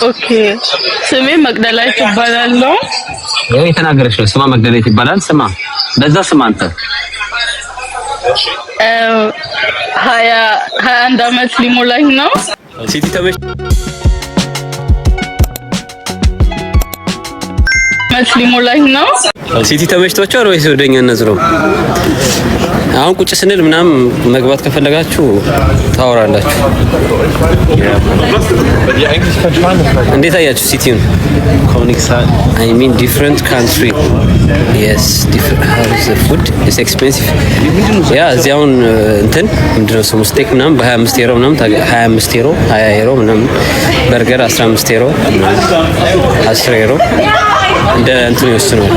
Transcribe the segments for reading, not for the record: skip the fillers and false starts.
ኦኬ ስሜ መቅደላዊት እባላለሁ። የተናገረች ነው ስማ መቅደላዊት ይባላል። ስማ በዛ ስማ አንተ 21 አመት ሊሞላኝ ነው። ሲቲ ተመሽ ሊሞላኝ ነው። ሲቲ ተመችቷቸዋል ወይስ ወደኛ ነዝረው? አሁን ቁጭ ስንል ምናምን መግባት ከፈለጋችሁ ታወራላችሁ። እንዴት አያችሁ ሲቲውን? I mean different country. Yes, different. How is the food? It's expensive. Yeah, እዚያውን እንትን ምንድነው ስሙ ስቴክ ምናምን በ25 ዩሮ ምናምን 25 ዩሮ 20 ዩሮ ምናምን በርገር 15 ዩሮ 10 ዩሮ እንደ እንትን ይወስነው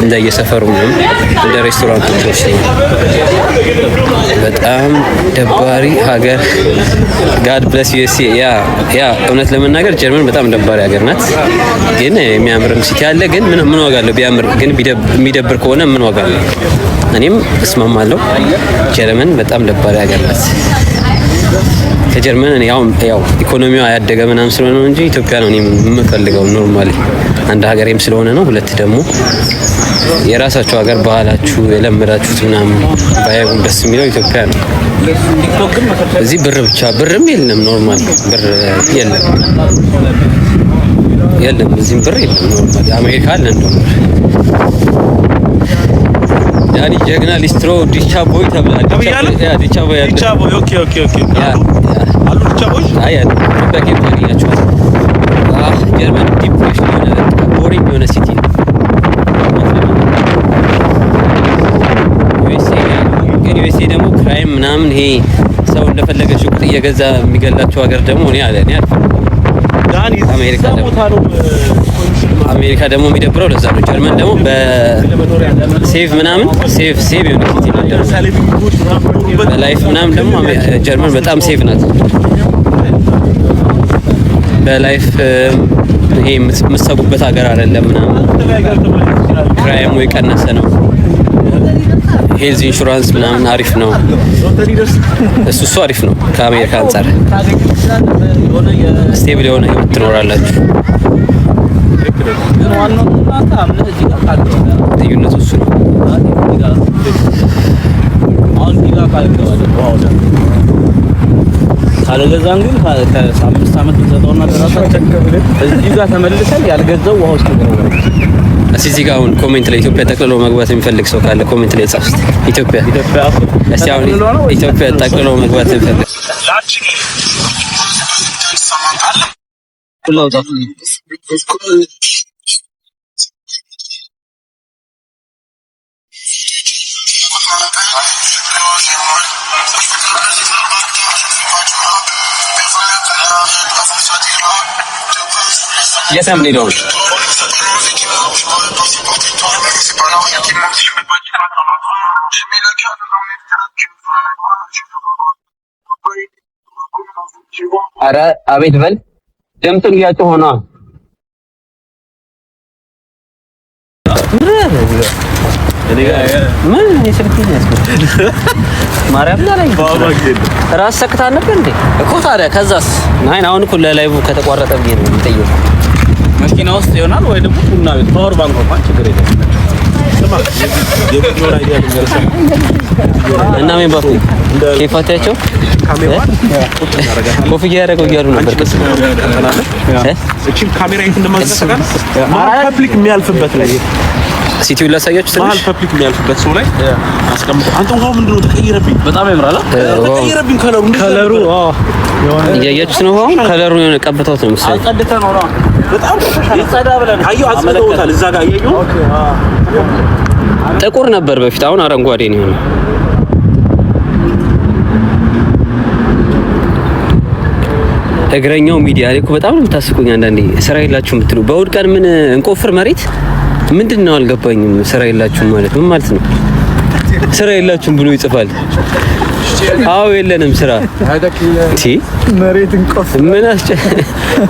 እንደ እየሰፈሩ ነው እንደ ሬስቶራንቶች ይወስነው። በጣም ደባሪ ሀገር God bless USA ያ እውነት ለመናገር ጀርመን በጣም ደባሪ ሀገር ናት። ግን የሚያምርም ሲቲ አለ። ግን ምን ዋጋ አለው ቢያምር ግን የሚደብር ከሆነ ምን ዋጋ አለው? እኔም እስማማለሁ። ጀርመን በጣም ደባሪ ሀገር ናት። ከጀርመን ያው ኢኮኖሚዋ ያደገ ምናምን ስለሆነ ነው እንጂ ኢትዮጵያ ነው እኔም የምፈልገው ኖርማሊ አንድ ሀገሬም ስለሆነ ነው። ሁለት ደግሞ የራሳችሁ ሀገር ባህላችሁ የለመዳችሁት ምናምን ባይሆን ደስ የሚለው ኢትዮጵያ ነው። እዚህ ብርም የለም ኖርማሊ ብር የለም እዚህም ብር የለም ኖርማሊ አሜሪካ አለ እንደው ዳኒ ጀግና ሊስትሮ ዲቻ ቦይ ተብሏል። ዲቻ ቦይ ኦኬ አሉ ዲቻ ቦይ አያ በቂ ታገኛችሁ። ጀርመን ዲፕሬሽን የሆነ ቦሪንግ የሆነ ሲቲ ነው። ዩኤስኤ ደግሞ ክራይም ምናምን ይሄ ሰው እንደፈለገ ሽጉጥ እየገዛ የሚገላቸው ሀገር ደግሞ እኔ አሜሪካ ደግሞ የሚደብረው ለዛ ነው። ጀርመን ደግሞ በሴቭ ምናምን ሴቭ የሆነ ሲቲ ነው። በላይፍ ምናምን ደግሞ ጀርመን በጣም ሴቭ ናት። በላይፍ ይሄ የምትሰጉበት ሀገር አይደለም ምናምን ክራይሙ የቀነሰ ነው። ሄልዝ ኢንሹራንስ ምናምን አሪፍ ነው። እሱ አሪፍ ነው ከአሜሪካ አንፃር ስቴብል የሆነ ህይወት ትኖራላችሁ። ልዩነቱ እሱ ነው። ካልገዛን ግን ከ5 አመት ተዘጣውና ተራሳችን እዚህ ጋር ተመልሰን ያልገዛው ውሃ ውስጥ ነው። እዚህ ጋር አሁን ኮሜንት ላይ ኢትዮጵያ ጠቅልሎ መግባት የሚፈልግ ሰው ካለ ኮሜንት ላይ ጻፉት። ኢትዮጵያ እስቲ አሁን ኢትዮጵያ ጠቅልሎ መግባት የሚፈልግ የሰምኒዶ አረ አቤት በል ድምፁን እያቸው ሆኗ ምን ይስልክ ማርያም ላይ ራስ ሰክታ ነበር እንዴ እኮ ታዲያ ከዛስ ናይን አሁን እኮ ለላይቭ ከተቋረጠ ብዬ ነው የምጠየው። መኪና ውስጥ ይሆናል ወይ ደግሞ ቡና ቤት ፓወር ባንክ እንኳን ችግር የለም። እና ምን ባፉ ከፋታቸው ኮፍያ ያደረገው እያሉ ነበር። እቺ ካሜራ ይሄን እንደማዘጋጋ ፐብሊክ የሚያልፍበት ላይ ሲቲው ላሳያችሁ ትንሽ ፐብሊክ የሚያልፍበት ሰው ላይ አስቀምጡ። አንተ ውሃው ምንድነው ተቀይረብኝ? በጣም ያምራል። ተቀይረብኝ ከለሩ እያያችሁት ነው። ውሃው ከለሩ የሆነ ቀብተውት ነው መሰለኝ። አጸድተ ነው ነው በጣም ይጸዳ ብለን አየሁ። አጸድተውታል እዛ ጋር አየሁ። ጥቁር ነበር በፊት አሁን አረንጓዴ ነው የሆነው። እግረኛው ሚዲያ ላይ እኮ በጣም ነው የምታስቁኝ። አንዳንዴ ስራ የላችሁም የምትሉ በእሑድ ቀን ምን እንቆፍር መሬት ምንድነው አልገባኝም። ስራ የላችሁም ማለት ምን ማለት ነው? ስራ የላችሁም ብሎ ይጽፋል። አዎ የለንም ስራ እንዴ መሬት እንቆፍር ምን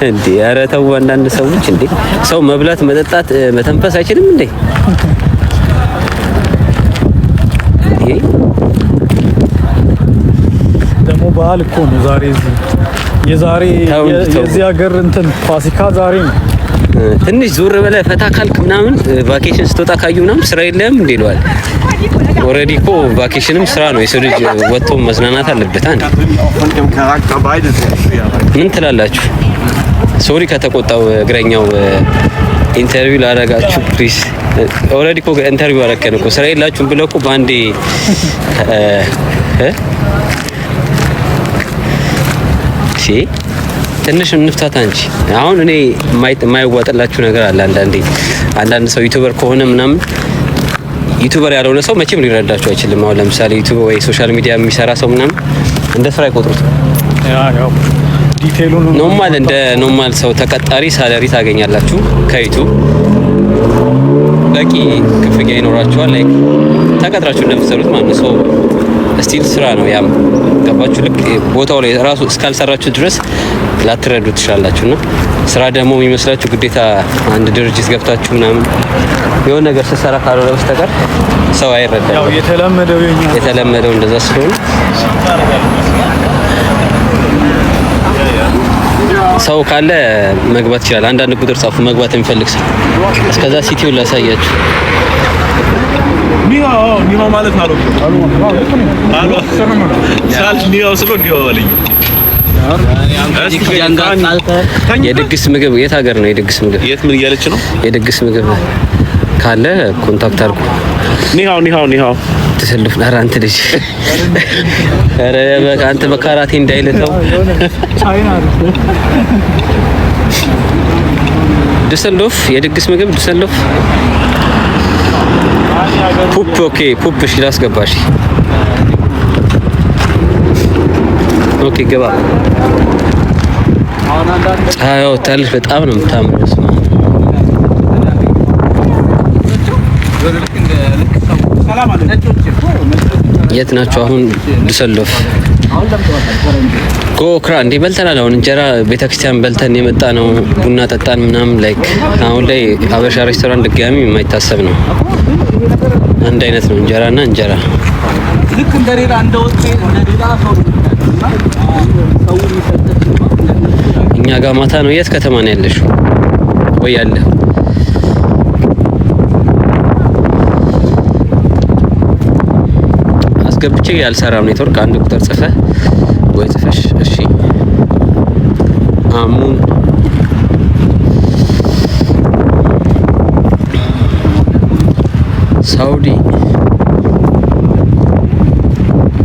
እንዴ? ኧረ ተው አንዳንድ ሰዎች እንዴ ሰው መብላት መጠጣት መተንፈስ አይችልም እንዴ? ደግሞ በዓል እኮ ነው ዛሬ እዚህ የዛሬ የዚህ ሀገር እንትን ፋሲካ ዛሬ ነው። ትንሽ ዙር በለ ፈታ ካልክ ምናምን ቫኬሽን ስትወጣ ካዩ ምናምን ስራ የለም እንዴ ይለዋል። ኦሬዲ እኮ ቫኬሽንም ስራ ነው። የሰው ልጅ ወጥቶ መዝናናት አለበት። አንድ ምን ትላላችሁ? ሶሪ ከተቆጣው እግረኛው ኢንተርቪው ላደርጋችሁ ፕሊዝ። ኦሬዲ እኮ ኢንተርቪው አደረከን እኮ ስራ የላችሁም ብለው እኮ ባንዴ ትንሽ እንፍታታ እንጂ። አሁን እኔ የማይዋጥላችሁ ነገር አለ። አንዳንድ ሰው ዩቲዩበር ከሆነ ምናምን ዩቲዩበር ያልሆነ ሰው መቼም ሊረዳችሁ አይችልም። አሁን ለምሳሌ ዩቲዩብ ወይ ሶሻል ሚዲያ የሚሰራ ሰው ምናምን እንደ ስራ አይቆጥሩት። ኖርማል እንደ ኖርማል ሰው ተቀጣሪ ሳለሪ ታገኛላችሁ ከዩቲዩብ በቂ ክፍያ ይኖራችኋል። ላይክ ተቀጥራችሁ እንደምትሰሩት ማለት ነው። ስቲል ስራ ነው። ያም ገባችሁ? ልክ ቦታው ላይ ራሱ እስካልሰራችሁ ድረስ ላትረዱ ትችላላችሁና ስራ ደግሞ የሚመስላችሁ ግዴታ አንድ ድርጅት ገብታችሁ ምናምን የሆነ ነገር ስትሰራ ካልሆነ በስተቀር ሰው አይረዳም። ያው የተለመደው እንደዛ ስለሆነ ሰው ካለ መግባት ይችላል። አንዳንድ ቁጥር ጻፉ መግባት የሚፈልግ ሰው። እስከዛ ሲቲውን ላሳያችሁ። ኒሃው ማለት አሉ ሳልሽ ኒሃው ስሎ ዲዋልኝ የድግስ ምግብ የት ሀገር ነው? የድግስ ምግብ የት ምን እያለች ነው? የድግስ ምግብ ካለ ኮንታክት አድርጉ። ኒሃው ተሰልፍ ነራ አንተ ልጅ አረ በቃ አንተ በካራቴ እንዳይለተው ድሰልዶፍ የድግስ ምግብ ድሰልዶፍ ፑፕ ኦኬ ፑፕ እሺ ላስገባሽ ኦኬ ገባ አዎ ታልሽ በጣም ነው የምታምረው የት ናቸው አሁን? ድሰልዶፍ ጎክራ እንዴ በልተናል። አሁን እንጀራ ቤተክርስቲያን በልተን የመጣ ነው። ቡና ጠጣን ምናምን ላይክ አሁን ላይ አበሻ ሬስቶራንት ድጋሚ የማይታሰብ ነው። አንድ አይነት ነው እንጀራና እንጀራ። ልክ እንደሌላ እንደወጥ እንደሌላ ሰው እኛ ጋር ማታ ነው። የት ከተማ ነው ያለሽው? ወይ ያለ አስገብቼ ያልሰራም ኔትወርክ አንድ ቁጥር ጽፈ ወይ ጽፈሽ እሺ አሙን ሳውዲ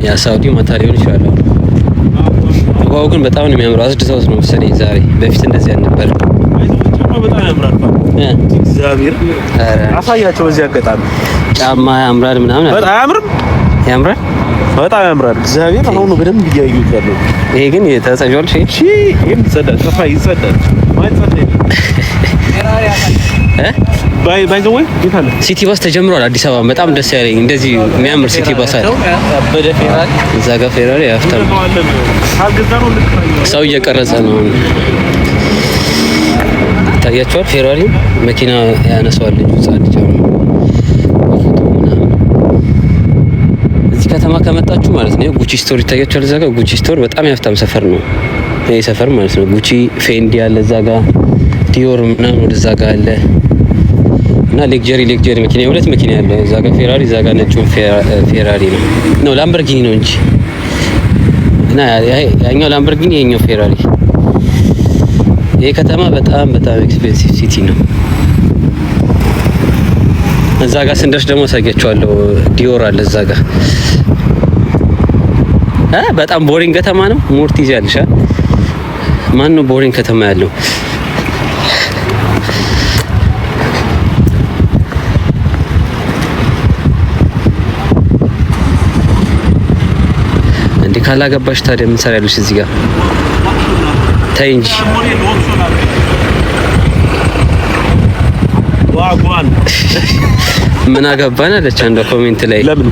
ያ ሳውዲ ማታ ሊሆን ይችላል። ዋው ግን በጣም ነው የሚያምረው። አስደሳውት ነው መሰለኝ ዛሬ። በፊት እንደዚህ አልነበረ። በጣም ያምራል። እግዚአብሔር አሳያቸው በዚህ አጋጣሚ ጫማ ያምራል ምናምን። በጣም አያምርም? ያምራል፣ በጣም ያምራል። እግዚአብሔር አሁን ነው በደንብ እያዩት ያለው። ይሄ ግን የተጸጆል እሺ ይጸዳል፣ ሰፋይ ይጸዳል። ባይ ዘ ወይ ይታለ ሲቲ ባስ ተጀምሯል አዲስ አበባ። በጣም ደስ ያለኝ እንደዚህ የሚያምር ሲቲ ባስ አለ። አበደ ፌራሪ እዛ ጋር ፌራሪ ያፍታል። ሰው እየቀረጸ ነው። ታያችኋል። ፌራሪ መኪና ያነሳዋል ልጅ ጻድቅ ነው። እዚህ ከተማ ከመጣችሁ ማለት ነው ጉቺ ስቶር ይታያችኋል። እዛ ጋር ጉቺ ስቶር በጣም ያፍታም ሰፈር ነው ይሄ ሰፈር ማለት ነው። ጉቺ ፌንዲ አለ እዛ ጋር፣ ዲዮር ምናምን ወደዛ ጋር አለ እና ሌክጀሪ መኪና ሁለት መኪና ያለው እዛ ጋር ፌራሪ፣ እዛ ጋር ነጩ ፌራሪ ነው ላምበርጊኒ ነው እንጂ እና ያኛው ላምበርጊኒ የኛው ፌራሪ። ይሄ ከተማ በጣም ኤክስፔንሲቭ ሲቲ ነው። እዛ ጋር ስንደርስ ደግሞ አሳያችኋለሁ። ዲዮር አለ እዛ ጋር። በጣም ቦሪንግ ከተማ ነው። ሞርቲዝ ያልሻ ማን ነው ቦሪንግ ከተማ ያለው? እንዴ ካላገባሽ ታዲያ ምን ሰራለሽ እዚህ ጋር? ታይ እንጂ ዋጓን ምን አገባን አለች አንዷ ኮሜንት ላይ። ለምን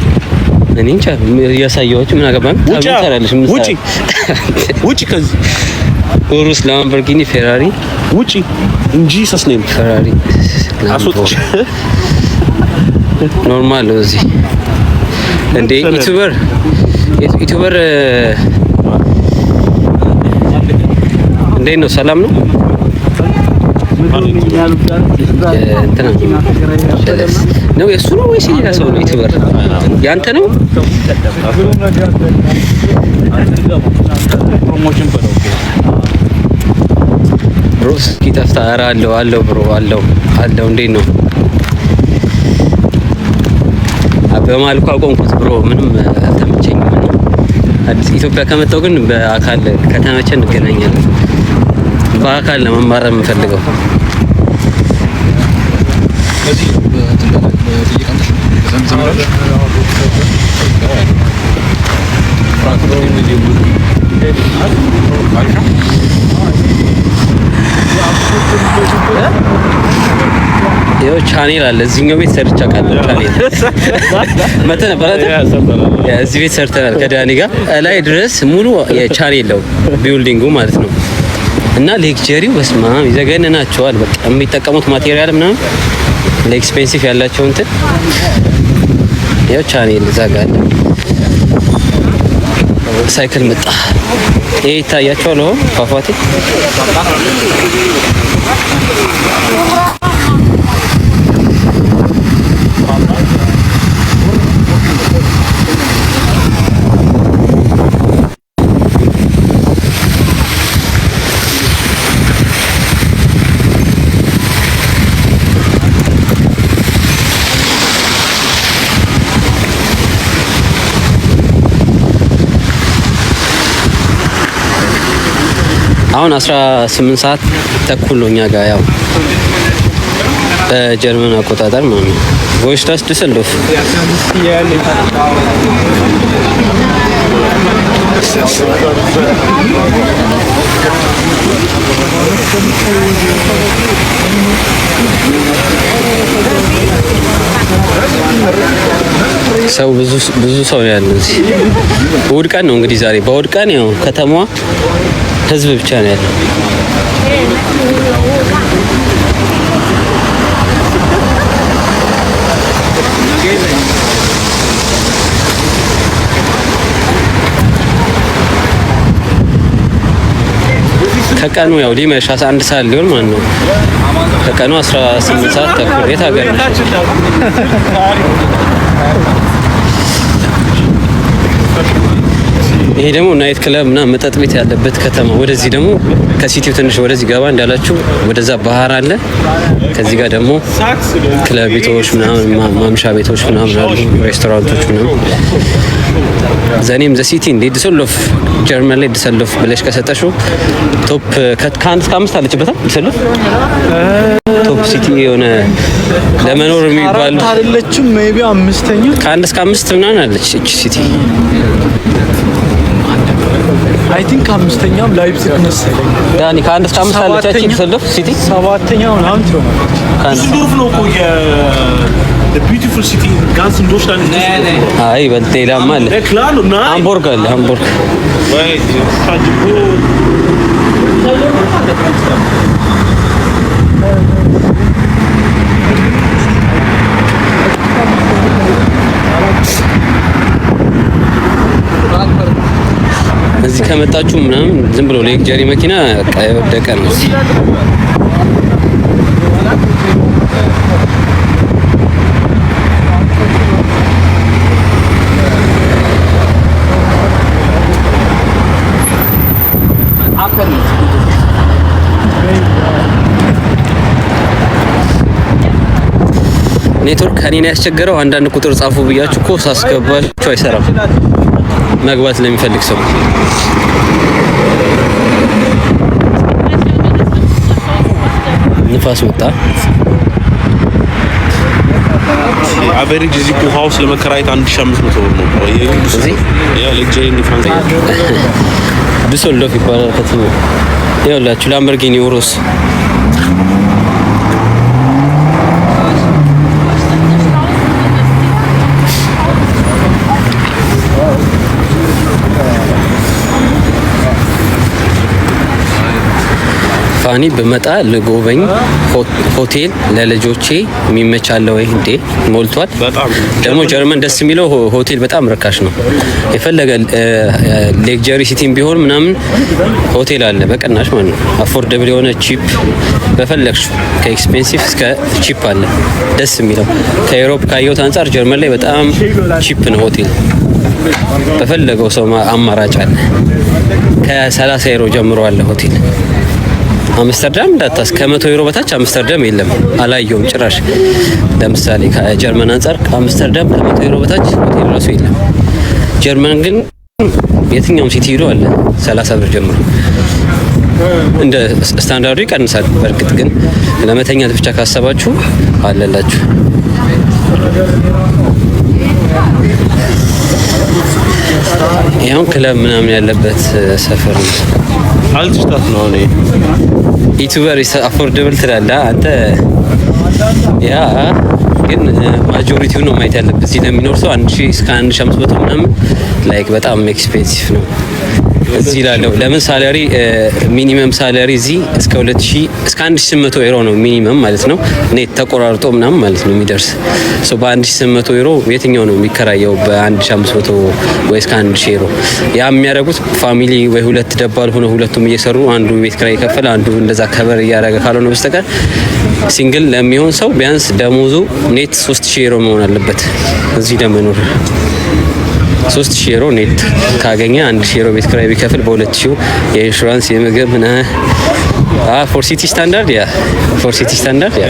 እኔ እንጃ እያሳየኋችሁ ምን አገባን ታውቃለሽ? ውጪ ከዚህ ኡሩስ ላምበርጊኒ ፌራሪ ውጪ እንጂ ሰስኔም ፌራሪ አስወጥቼ ኖርማል ነው እዚህ። እንዴ ዩቲዩበር እንዴት ነው? ሰላም ነው? እንትና ነው የእሱ ነው ወይስ ሌላ ሰው ነው? ዩቲዩበር ያንተ ነው? ብሮስ ኪታፍታ አለው ብሮ አለው እንዴት ነው? በማልኩ አቆምኩት ብሮ ምንም አልተመቸኝም። አዲስ ኢትዮጵያ ከመጣሁ ግን በአካል ከተመቸ እንገናኛለን። በአካል ነው መማር የምፈልገው። ይኸው ቻኔል አለ እዚህኛው ቤት ሰርቻ ቃል ቻኔል መተ ነበር እዚህ ቤት ሰርተናል ከዳኒ ጋር ላይ ድረስ ሙሉ የቻኔል ነው ቢልዲንጉ ማለት ነው። እና ሌክቸሪው በስማ ይዘገነናቸዋል። በቃ የሚጠቀሙት ማቴሪያል ምናምን ለኤክስፔንሲቭ ያላቸው እንትን ያው ቻኔል ዘጋለ። ሳይክል መጣ። ይሄ ይታያቸዋል። አሁን ፏፏቴ አሁን 18 ሰዓት ተኩል ነው እኛ ጋር ያው በጀርመን አቆጣጠር ማለት ነው። ቮይስታስ ዲሰልዶፍ ሰው ብዙ ሰው ያለው እዚህ እሑድ ቀን ነው እንግዲህ ዛሬ በእሑድ ቀን ያው ከተማዋ ህዝብ ብቻ ነው ያለው። ከቀኑ ያው ሊመሽ 11 ሰዓት ሊሆን ማለት ነው። ከቀኑ 18 ሰዓት ተኩል የት ሀገር ነው? ይሄ ደግሞ ናይት ክለብ እና መጠጥ ቤት ያለበት ከተማ። ወደዚህ ደግሞ ከሲቲው ትንሽ ወደዚህ ገባ እንዳላችሁ ወደዛ ባህር አለ። ከዚህ ጋር ደግሞ ክለብ ቤቶች ምናምን ማምሻ ቤቶች ምናምን አሉ፣ ሬስቶራንቶች ምናምን። ዘኔም ዘ ሲቲ እንደ ዲሰልዶፍ ጀርመን ላይ ዲሰልዶፍ ብለሽ ከሰጠሽው ቶፕ ከአንድ እስከ 5 አለችበታል። ዲሰልዶፍ ቶፕ ሲቲ የሆነ ለመኖር የሚባል አይደለችም። ሜቢ አምስተኛ ከአንድ እስከ 5 ምናምን አለች እቺ ሲቲ። አይ ቲንክ አምስተኛም ላይፕዚግ መሰለኝ። ዳኒ ከአንድ እስከ 5 አለች እቺ ዲሰልዶፍ ሲቲ። ሰባተኛው ምናምን ትሆናለች። ዲሰልዶፍ ነው እኮ the beautiful city ganz in Deutschland. አይ በሌላም አለ። ሃምቡርግ አለ። ሃምቡርግ እዚህ ከመጣችሁ ምናምን ዝም ብሎ ሌክጀሪ መኪና የወደቀ ነው። ኔትወርክ ከኔን ያስቸገረው አንዳንድ ቁጥር ጻፉ ብያችሁ እኮ ሳስገባችሁ አይሰራም። መግባት ለሚፈልግ ሰው ንፋስ ወጣ። አቨሬጅ እዚህ ሃውስ ለመከራየት 1500 ብር ነው። እዚህ ያ ለጄሪ ንፋስ ዲሰልዶፍ ይባላል ከተማው። ይኸውላችሁ ላምበርጊኒ ኡሩስ ፋኒ በመጣ ልጎበኝ ሆቴል ለልጆቼ የሚመቻለ ወይ እንዴ? ሞልቷል። ደግሞ ጀርመን ደስ የሚለው ሆቴል በጣም ርካሽ ነው። የፈለገ ሌክጀሪ ሲቲም ቢሆን ምናምን ሆቴል አለ በቅናሽ ማለት ነው። አፎርደብል የሆነ ቺፕ በፈለግሽ ከኤክስፔንሲቭ እስከ ቺፕ አለ። ደስ የሚለው ከዩሮፕ ካየሁት አንጻር ጀርመን ላይ በጣም ቺፕ ነው ሆቴል። በፈለገው ሰው አማራጭ አለ። ከ30 ዩሮ ጀምሮ አለ ሆቴል። አምስተርዳም እንዳታስ ከ100 ዩሮ በታች አምስተርዳም የለም፣ አላየውም ጭራሽ። ለምሳሌ ከጀርመን አንጻር አምስተርዳም ከ100 ዩሮ በታች ሆቴል ራሱ የለም። ጀርመን ግን የትኛውም ሲቲ ዩሮ አለ 30 ብር ጀምሮ። እንደ ስታንዳርዱ ይቀንሳል። በእርግጥ ግን ለመተኛት ብቻ ካሰባችሁ አለላችሁ። ያውን ክለብ ምናምን ያለበት ሰፈር ነው። አልትሽታት ነው እኔ ዩቲዩበር አፎርደብል ትላለህ አንተ። ያ ግን ማጆሪቲው ነው ማየት ያለበት። እዚህ ለሚኖር ሰው 1000 እስከ 1500 ምናምን ላይክ በጣም ኤክስፔንሲቭ ነው። እዚህ ላለው ለምን ሳላሪ ሚኒመም ሳላሪ እዚህ እስከ 2000 እስከ 1800 ዩሮ ነው ሚኒመም ማለት ነው። ኔት ተቆራርጦ ምናምን ማለት ነው የሚደርስ ሶ በ1800 ዩሮ የትኛው ነው የሚከራየው? በ1500 ወይ እስከ 1000 ዩሮ። ያ የሚያደርጉት ፋሚሊ ወይ ሁለት ደባል ሆነው ሁለቱም እየሰሩ አንዱ ቤት ኪራይ ይከፈል አንዱ እንደዛ ከበር እያደረገ ካልሆነ በስተቀር ሲንግል ለሚሆን ሰው ቢያንስ ደሞዙ ኔት 3000 ዩሮ መሆን አለበት እዚህ ለመኖር። 3000 ዩሮ ኔት ካገኘ 1000 ዩሮ ቤት ኪራይ ቢከፍል በ2000 የኢንሹራንስ የምግብ ና ፎር ሲቲ ስታንዳርድ ያ ፎር ሲቲ ስታንዳርድ ያ